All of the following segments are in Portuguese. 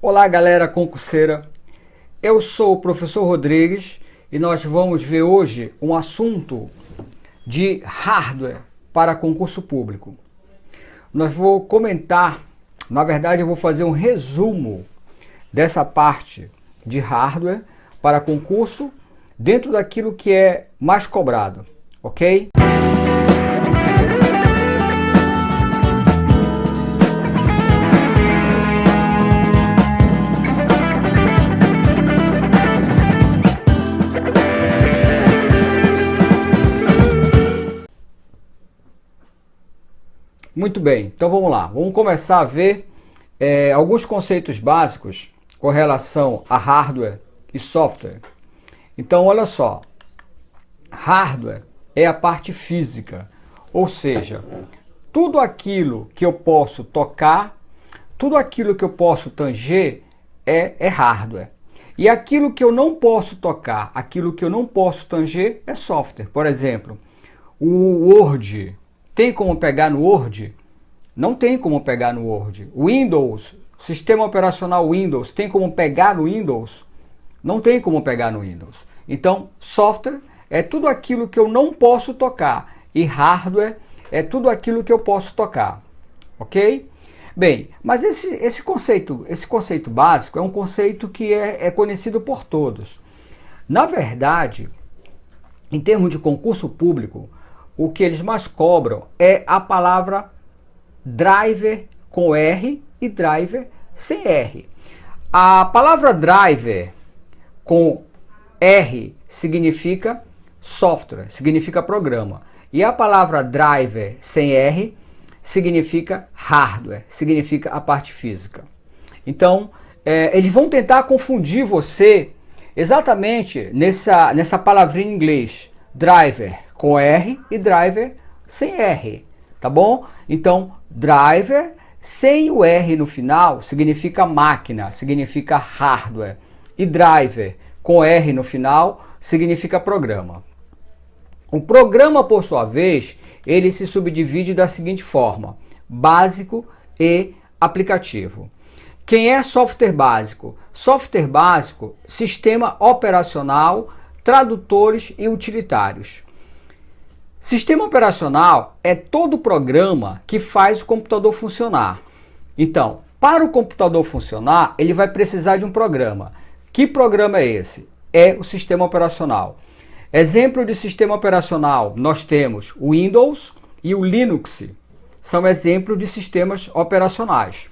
Olá galera concurseira, eu sou o professor Rodrigues e nós vamos ver hoje um assunto de hardware para concurso público. Nós vou comentar, na verdade eu vou fazer um resumo dessa parte de hardware para concurso dentro daquilo que é mais cobrado, ok? Muito bem, então vamos lá. Vamos começar a ver alguns conceitos básicos com relação a hardware e software. Então, olha só. Hardware é a parte física, ou seja, tudo aquilo que eu posso tocar, tudo aquilo que eu posso tanger é hardware. E aquilo que eu não posso tocar, aquilo que eu não posso tanger é software. Por exemplo, o Word. Tem como pegar no Word? Não tem como pegar no Word. Windows, sistema operacional Windows, tem como pegar no Windows? Não tem como pegar no Windows. Então, software é tudo aquilo que eu não posso tocar e hardware é tudo aquilo que eu posso tocar. Ok? Bem, mas esse conceito básico é um conceito que é conhecido por todos. Na verdade, em termos de concurso público, o que eles mais cobram é a palavra driver com R e driver sem R. A palavra driver com R significa software, significa programa. E a palavra driver sem R significa hardware, significa a parte física. Então, eles vão tentar confundir você exatamente nessa palavrinha em inglês, driver com R e driver sem R, tá bom? Então, driver sem o R no final significa máquina, significa hardware. E driver com R no final significa programa. O programa, por sua vez, ele se subdivide da seguinte forma: básico e aplicativo. Quem é software básico? Software básico, sistema operacional, tradutores e utilitários. Sistema operacional é todo programa que faz o computador funcionar. Então, para o computador funcionar, ele vai precisar de um programa. Que programa é esse? É o sistema operacional. Exemplo de sistema operacional, nós temos o Windows e o Linux. São exemplos de sistemas operacionais.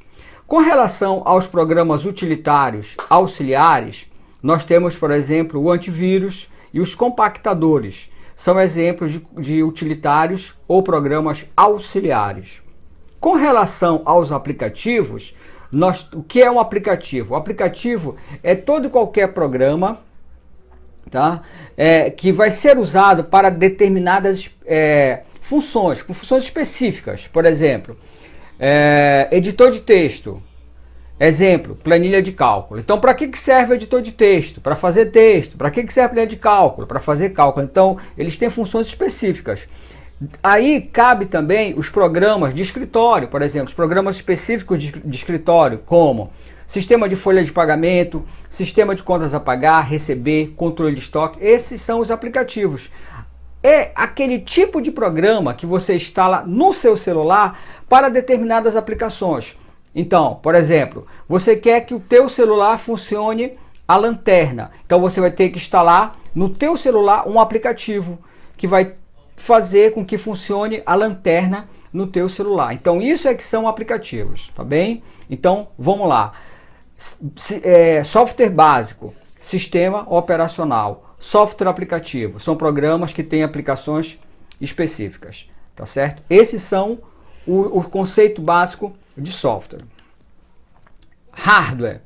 Com relação aos programas utilitários auxiliares, nós temos, por exemplo, o antivírus e os compactadores. São exemplos de utilitários ou programas auxiliares. Com relação aos aplicativos, o que é um aplicativo? O aplicativo é todo e qualquer programa, tá? Que vai ser usado para determinadas funções, com funções específicas. Por exemplo, editor de texto. Exemplo, planilha de cálculo. Então, para que serve o editor de texto? Para fazer texto. Para que serve a planilha de cálculo? Para fazer cálculo. Então, eles têm funções específicas. Aí cabe também os programas de escritório, por exemplo, os programas específicos de escritório, como sistema de folha de pagamento, sistema de contas a pagar, receber, controle de estoque. Esses são os aplicativos. É aquele tipo de programa que você instala no seu celular para determinadas aplicações. Então, por exemplo, você quer que o teu celular funcione a lanterna. Então você vai ter que instalar no teu celular um aplicativo que vai fazer com que funcione a lanterna no teu celular. Então isso é que são aplicativos, tá bem? Então vamos lá. Software básico, sistema operacional, software aplicativo. São programas que têm aplicações específicas, tá certo? Esses são o conceito básico de software. Hardware.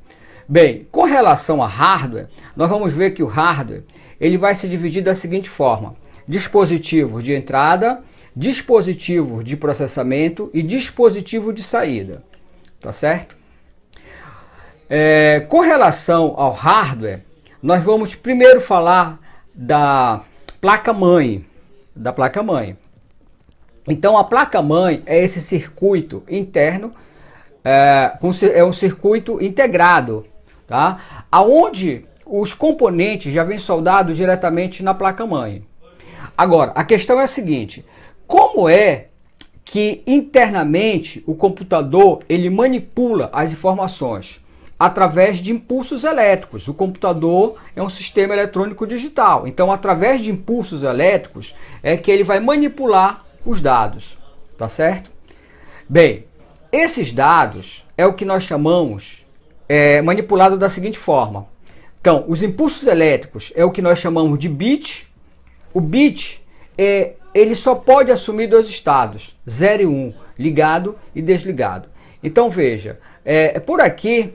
Bem, com relação a hardware, nós vamos ver que o hardware ele vai se dividir da seguinte forma: dispositivos de entrada, dispositivos de processamento e dispositivo de saída, tá certo? Com relação ao hardware, nós vamos primeiro falar da placa-mãe, Então a placa-mãe é esse circuito interno é um circuito integrado, tá? Aonde os componentes já vêm soldados diretamente na placa-mãe. Agora, a questão é a seguinte: como é que internamente o computador ele manipula as informações? Através de impulsos elétricos. O computador é um sistema eletrônico digital. Então, através de impulsos elétricos é que ele vai manipular os dados, tá certo? Bem, esses dados é o que nós chamamos manipulado da seguinte forma. Então, os impulsos elétricos é o que nós chamamos de bit. O bit ele só pode assumir dois estados, 0 e 1, ligado e desligado. Então, veja, por aqui,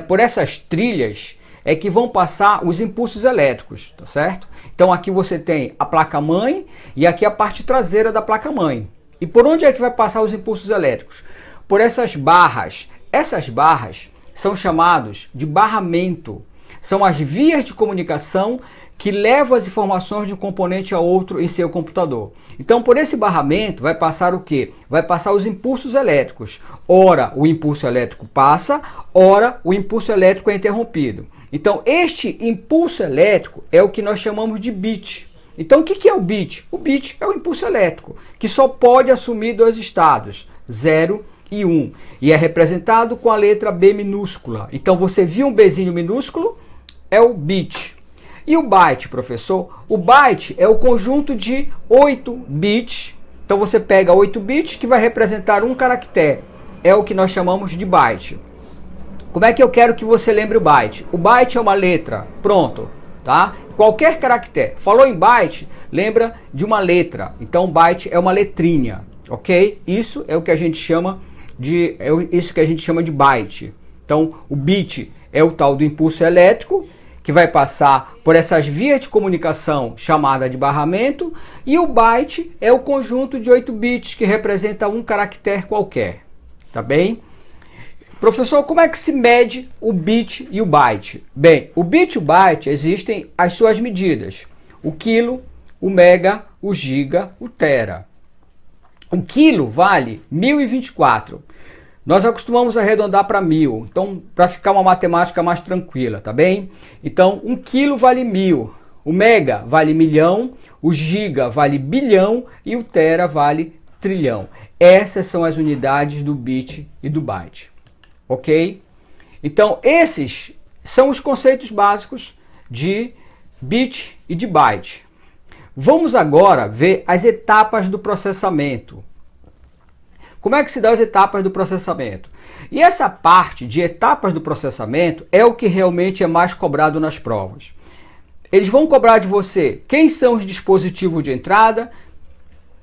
por essas trilhas é que vão passar os impulsos elétricos, tá certo? Então aqui você tem a placa-mãe e aqui a parte traseira da placa-mãe. E por onde é que vai passar os impulsos elétricos? Por essas barras. Essas barras são chamadas de barramento. São as vias de comunicação que levam as informações de um componente a outro em seu computador. Então, por esse barramento vai passar o quê? Vai passar os impulsos elétricos. Ora, o impulso elétrico passa, ora, o impulso elétrico é interrompido. Então, este impulso elétrico é o que nós chamamos de bit. Então, o que é o bit? O bit é o impulso elétrico, que só pode assumir dois estados, 0 e 1. E é representado com a letra B minúscula. Então, você viu um Bzinho minúsculo? É o bit. E o byte, professor? O byte é o conjunto de 8 bits. Então você pega 8 bits que vai representar um caractere. É o que nós chamamos de byte. Como é que eu quero que você lembre o byte? O byte é uma letra. Pronto, tá? Qualquer caractere. Falou em byte, lembra de uma letra. Então byte é uma letrinha, ok? Isso é o que a gente chama de byte. Então o bit é o tal do impulso elétrico, que vai passar por essas vias de comunicação chamada de barramento, e o byte é o conjunto de 8 bits que representa um caractere qualquer, tá bem? Professor, como é que se mede o bit e o byte? Bem, o bit e o byte existem as suas medidas, o quilo, o mega, o giga, o tera. Um quilo vale 1024. Nós acostumamos arredondar para 1000, então para ficar uma matemática mais tranquila, tá bem? Então 1 quilo vale 1000, o mega vale milhão, o giga vale bilhão e o tera vale trilhão. Essas são as unidades do bit e do byte, ok? Então esses são os conceitos básicos de bit e de byte. Vamos agora ver as etapas do processamento. Como é que se dá as etapas do processamento? E essa parte de etapas do processamento é o que realmente é mais cobrado nas provas. Eles vão cobrar de você quem são os dispositivos de entrada,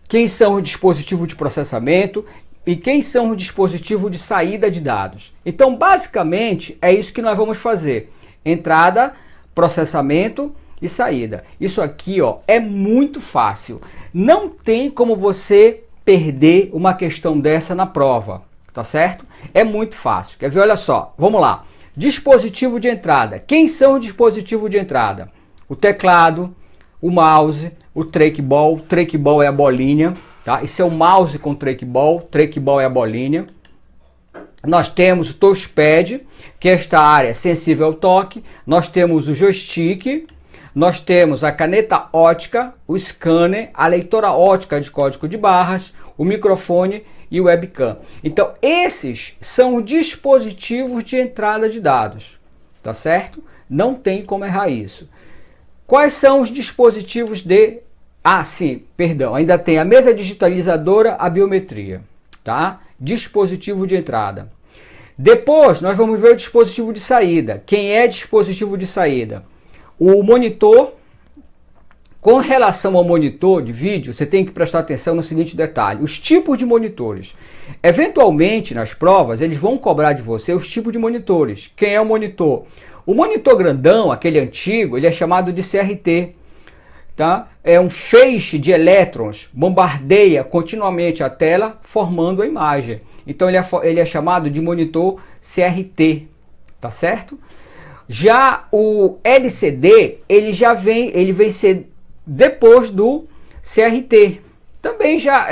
quem são os dispositivos de processamento e quem são os dispositivos de saída de dados. Então, basicamente, é isso que nós vamos fazer. Entrada, processamento e saída. Isso aqui, ó, é muito fácil. Não tem como você perder uma questão dessa na prova, tá certo? É muito fácil. Quer ver? Olha só, vamos lá. Dispositivo de entrada. Quem são os dispositivos de entrada? O teclado, o mouse, o trackball. Trackball é a bolinha, tá? Isso é o mouse com trackball é a bolinha. Nós temos o touchpad, que é esta área sensível ao toque. Nós temos o joystick. Nós temos a caneta ótica, o scanner, a leitora ótica de código de barras, o microfone e o webcam. Então, esses são os dispositivos de entrada de dados, tá certo? Não tem como errar isso. Quais são os dispositivos de... Ah, sim, perdão, ainda tem a mesa digitalizadora, a biometria, tá? Dispositivo de entrada. Depois, nós vamos ver o dispositivo de saída. Quem é dispositivo de saída? O monitor. Com relação ao monitor de vídeo, você tem que prestar atenção no seguinte detalhe: os tipos de monitores. Eventualmente, nas provas, eles vão cobrar de você os tipos de monitores. Quem é o monitor? O monitor grandão, aquele antigo, ele é chamado de CRT. Tá? É um feixe de elétrons, bombardeia continuamente a tela, formando a imagem. Então, ele é chamado de monitor CRT. Tá certo? Já o LCD, ele vem ser depois do CRT, Também já,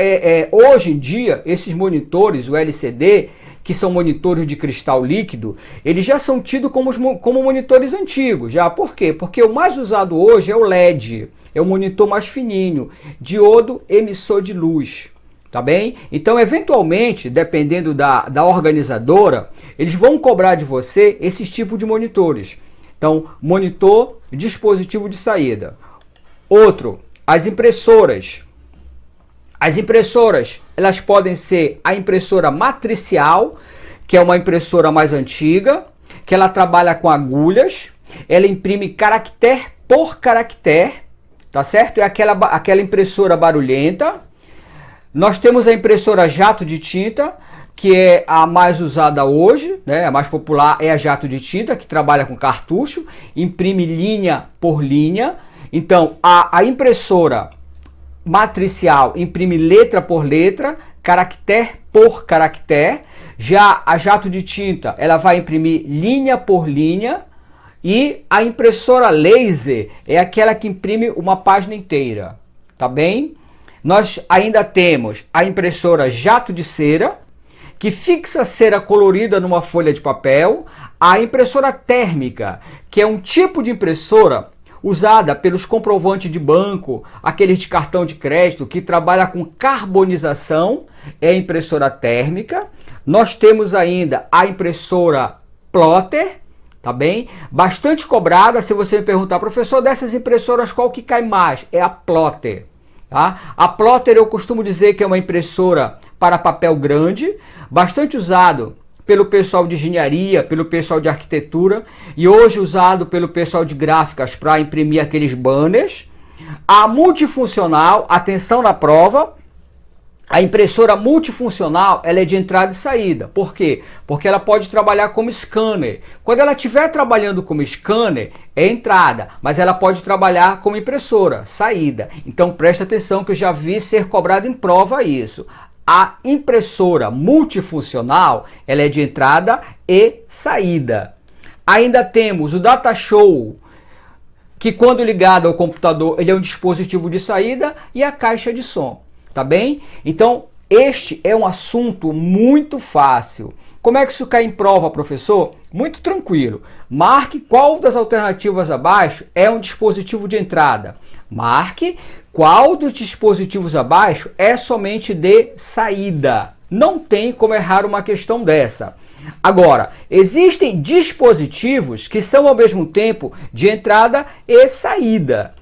hoje em dia, esses monitores, o LCD, que são monitores de cristal líquido, eles já são tidos como monitores antigos. Já. Por quê? Porque o mais usado hoje é o LED, é o monitor mais fininho, diodo emissor de luz. Tá bem? Então, eventualmente, dependendo da organizadora, eles vão cobrar de você esses tipos de monitores. Então, monitor, dispositivo de saída. Outro, as impressoras. As impressoras, elas podem ser a impressora matricial, que é uma impressora mais antiga, que ela trabalha com agulhas, ela imprime caractere por caractere, tá certo? É aquela impressora barulhenta. Nós temos a impressora jato de tinta, que é a mais usada hoje, né? A mais popular é a jato de tinta, que trabalha com cartucho, imprime linha por linha. Então, a impressora matricial imprime letra por letra, caractere por caractere. Já a jato de tinta, ela vai imprimir linha por linha. E a impressora laser é aquela que imprime uma página inteira, tá bem? Nós ainda temos a impressora jato de cera, que fixa a cera colorida numa folha de papel. A impressora térmica, que é um tipo de impressora usada pelos comprovantes de banco, aqueles de cartão de crédito, que trabalha com carbonização, é a impressora térmica. Nós temos ainda a impressora plotter, tá bem? Bastante cobrada. Se você me perguntar, professor, dessas impressoras qual que cai mais? É a plotter. Tá? A plotter eu costumo dizer que é uma impressora para papel grande, bastante usado pelo pessoal de engenharia, pelo pessoal de arquitetura e hoje usado pelo pessoal de gráficas para imprimir aqueles banners. A multifuncional, atenção na prova, a impressora multifuncional, ela é de entrada e saída. Por quê? Porque ela pode trabalhar como scanner. Quando ela estiver trabalhando como scanner, é entrada, mas ela pode trabalhar como impressora, saída. Então presta atenção que eu já vi ser cobrado em prova isso. A impressora multifuncional, ela é de entrada e saída. Ainda temos o Datashow, que quando ligado ao computador, ele é um dispositivo de saída, e a caixa de som. Tá bem? Então, este é um assunto muito fácil. Como é que isso cai em prova, professor? Muito tranquilo. Marque qual das alternativas abaixo é um dispositivo de entrada. Marque qual dos dispositivos abaixo é somente de saída. Não tem como errar uma questão dessa. Agora, existem dispositivos que são ao mesmo tempo de entrada e saída.